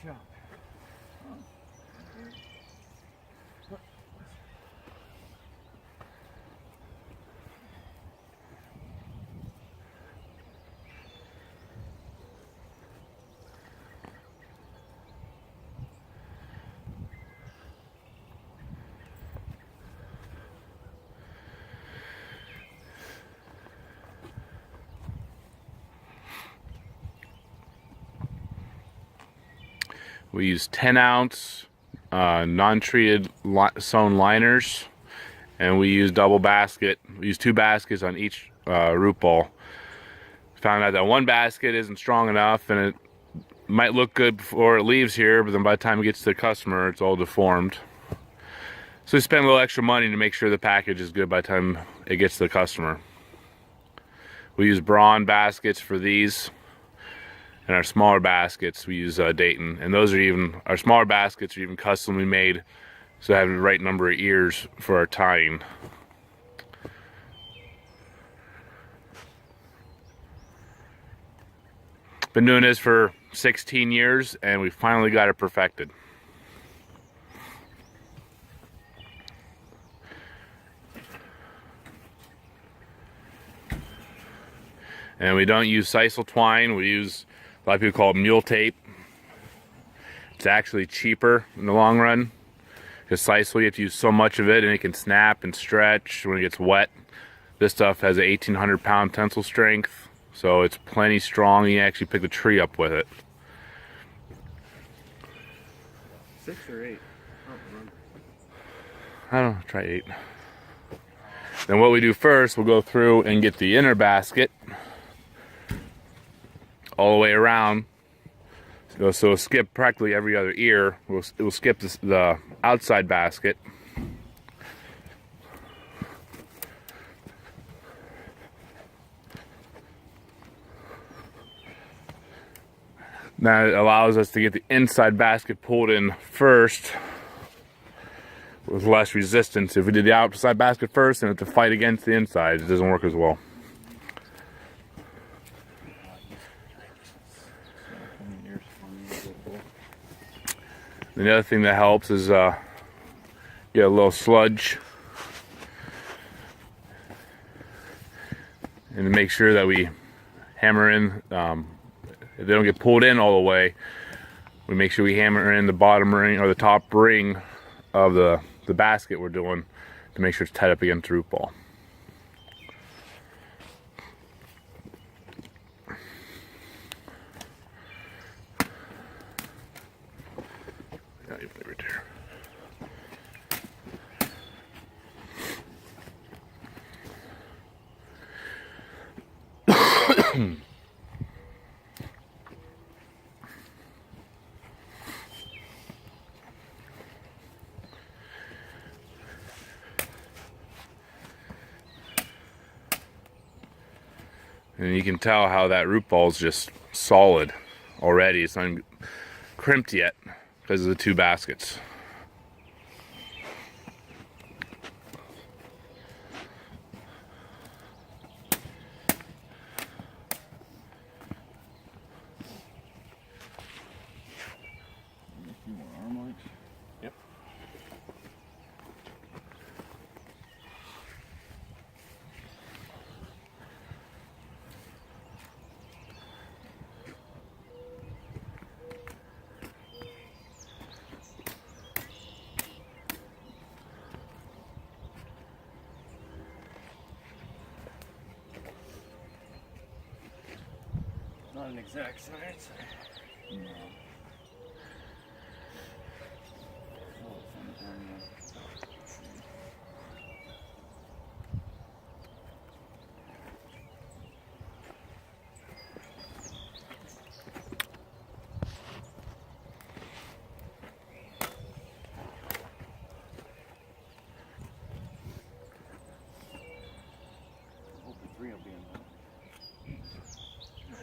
shop. We use 10-ounce non-treated sewn liners, and we use double basket. We use 2 baskets on each root ball. Found out that one basket isn't strong enough, and it might look good before it leaves here, but then by the time it gets to the customer, it's all deformed. So we spend a little extra money to make sure the package is good by the time it gets to the customer. We use Braun baskets for these. And our smaller baskets, we use Dayton, and those are even, our smaller baskets are even customly made, so they have the right number of ears for our tying. Been doing this for 16 years, and we finally got it perfected. And we don't use sisal twine, we use, a lot of people call it mule tape. It's actually cheaper in the long run, because sisal, you have to use so much of it and it can snap and stretch when it gets wet. This stuff has an 1,800 pound tensile strength, so it's plenty strong. You can actually pick the tree up with it. 6 or 8? I don't know, try 8. Then what we do first, we'll go through and get the inner basket all the way around. So we'll skip practically every other ear. We'll skip the outside basket. That allows us to get the inside basket pulled in first with less resistance. If we did the outside basket first and have to fight against the inside, it doesn't work as well. And the other thing that helps is get a little sludge, and to make sure that we hammer in, if they don't get pulled in all the way, we make sure we hammer in the bottom ring or the top ring of the basket we're doing to make sure it's tied up against the root ball. Right there. And you can tell how that root ball is just solid already. It's not even crimped yet because of the 2 baskets. A few more arm lengths. Yep. Not an exact science. No.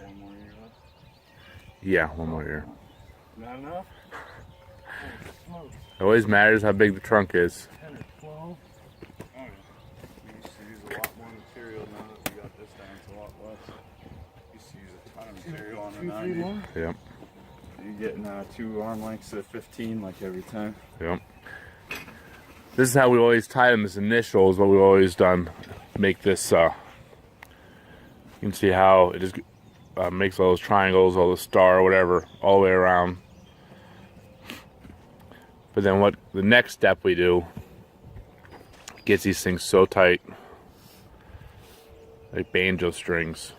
One more year left. Yeah, one more ear. Not enough? It always matters how big the trunk is. 10 or 12. Oh, yeah. We used to use a lot more material. Now that we got this down, it's a lot less. We used to use a ton of material on the 90. Yep. You're getting 2 arm lengths of 15 like every time. Yep. This is how we always tie them. This initial is what we've always done. Make this, you can see how it just makes all those triangles, all the star, whatever, all the way around. But then what the next step we do gets these things so tight, like banjo strings.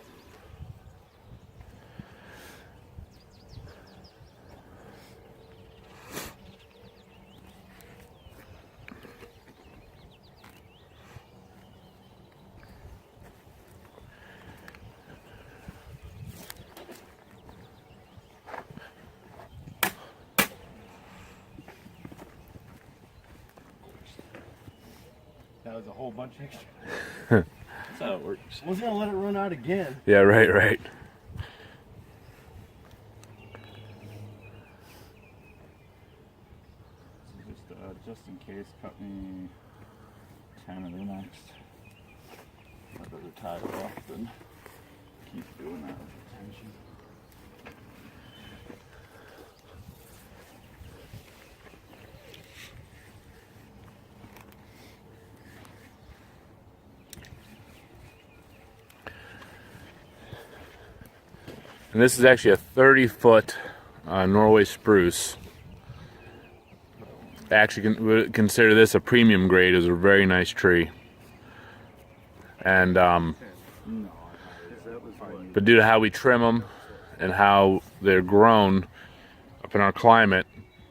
That was a whole bunch extra. That's how it works. I was gonna let it run out again. Yeah, right. So just in case, cut me 10 of the next. I'd rather tie it off than keep doing that with tension. And this is actually a 30-foot Norway spruce. I actually would consider this a premium grade. It's a very nice tree. And but due to how we trim them and how they're grown up in our climate,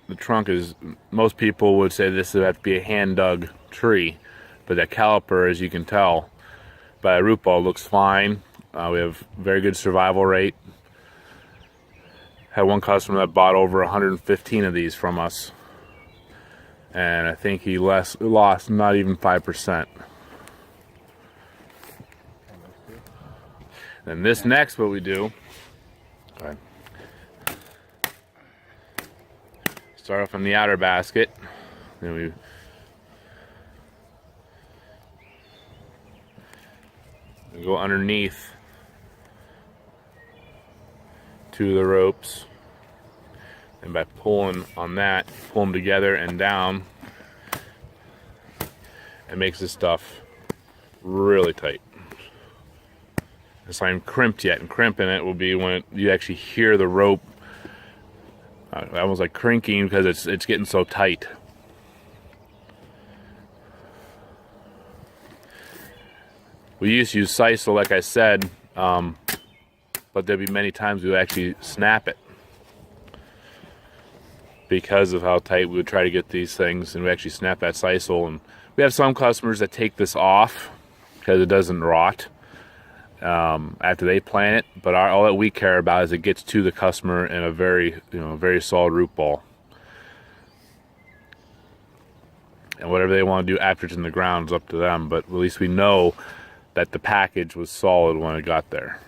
the trunk is, most people would say this would have to be a hand-dug tree. But that caliper, as you can tell by a root ball, looks fine. We have very good survival rate. Had one customer that bought over 115 of these from us, and I think he lost not even 5%. And this next, what we do, start off on the outer basket, then we go underneath to the ropes, and by pulling on that, pull them together and down, it makes this stuff really tight. It's not even crimped yet, and crimping it will be when you actually hear the rope almost like crinking because it's getting so tight. We used to use sisal, like I said, but there'd be many times we would actually snap it because of how tight we would try to get these things, and we actually snap that sisal. And we have some customers that take this off because it doesn't rot after they plant it, but all that we care about is it gets to the customer in a very, very solid root ball. And whatever they want to do after it's in the ground is up to them, but at least we know that the package was solid when it got there.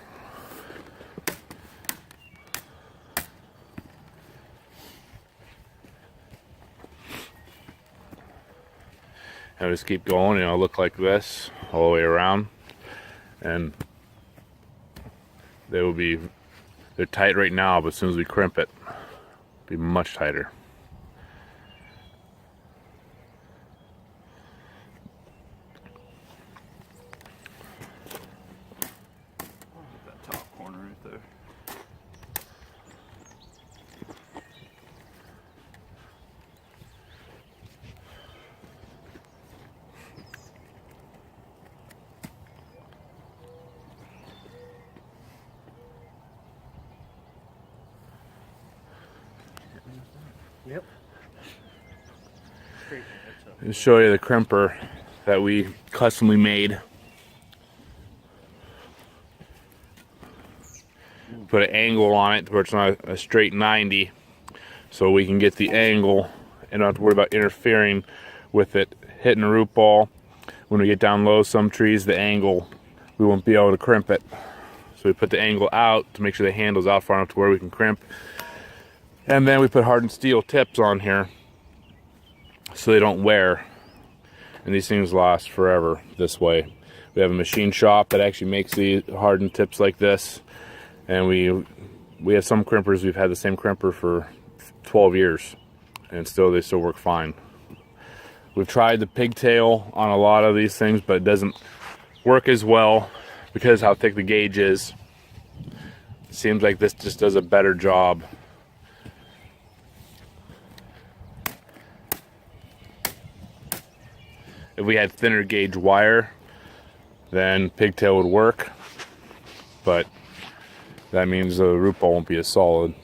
And just keep going, look like this all the way around, and they're tight right now, but as soon as we crimp it, it'll be much tighter. That top corner right there. Yep. I'll show you the crimper that we customly made. Put an angle on it where it's not a straight 90, so we can get the angle and not have to worry about interfering with it hitting a root ball. When we get down low, some trees, the angle, we won't be able to crimp it. So we put the angle out to make sure the handle's out far enough to where we can crimp. And then we put hardened steel tips on here so they don't wear. And these things last forever this way. We have a machine shop that actually makes these hardened tips like this. And we we have some crimpers, we've had the same crimper for 12 years and they still work fine. We've tried the pigtail on a lot of these things, but it doesn't work as well because how thick the gauge is. It seems like this just does a better job. If we had thinner gauge wire, then pigtail would work, but that means the root ball won't be as solid.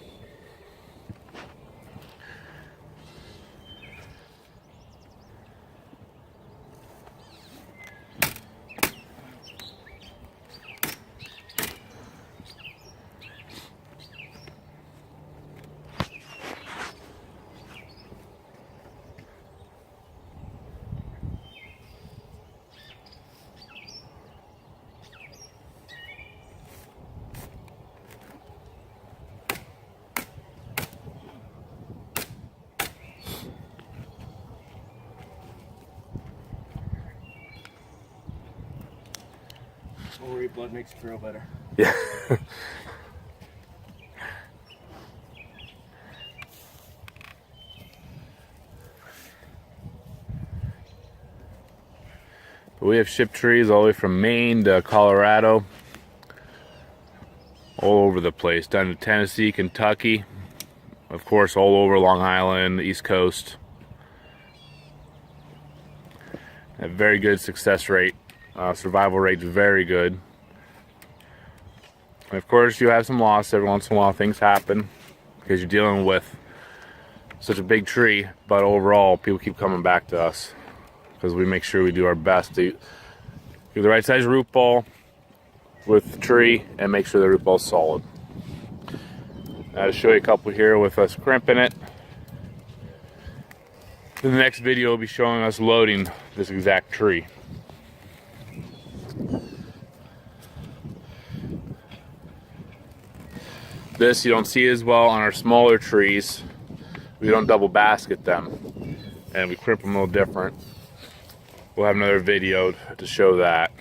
Don't worry, blood makes you feel better. Yeah. We have shipped trees all the way from Maine to Colorado, all over the place, down to Tennessee, Kentucky, of course all over Long Island, the East Coast. A very good success rate. Survival rate's very good. And of course you have some loss every once in a while. Things happen because you're dealing with such a big tree, but overall people keep coming back to us because we make sure we do our best to give the right size root ball with the tree and make sure the root ball's solid. Now to show you a couple here with us crimping it. In the next video will be showing us loading this exact tree. This you don't see as well on our smaller trees. We don't double basket them and we crimp them a little different. We'll have another video to show that.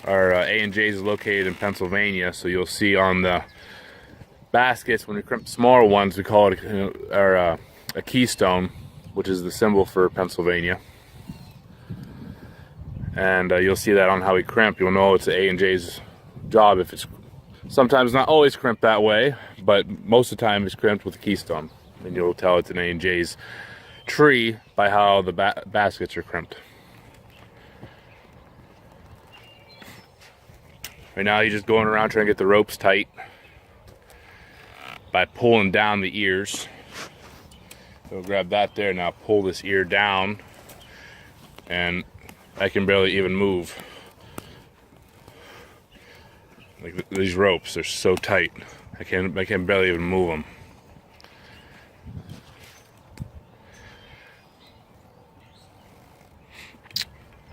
Our A&J's is located in Pennsylvania, so you'll see on the baskets when we crimp smaller ones, we call it a keystone, which is the symbol for Pennsylvania. And you'll see that on how we crimp. You'll know it's A&J's job. If it's sometimes not always crimped that way, but most of the time it's crimped with a keystone, and you'll tell it's an A&J's tree by how the baskets are crimped. Right now you're just going around trying to get the ropes tight by pulling down the ears. So grab that there. Now pull this ear down, and I can barely even move. Like these ropes, they're so tight. I can barely even move them.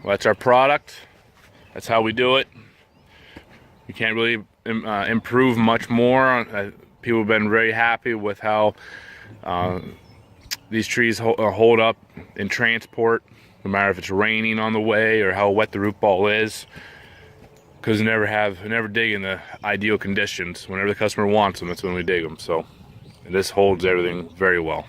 Well, that's our product. That's how we do it. You can't really improve much more. People have been very happy with how these trees hold up in transport, no matter if it's raining on the way or how wet the root ball is. Because we never dig in the ideal conditions. Whenever the customer wants them, that's when we dig them. So this holds everything very well.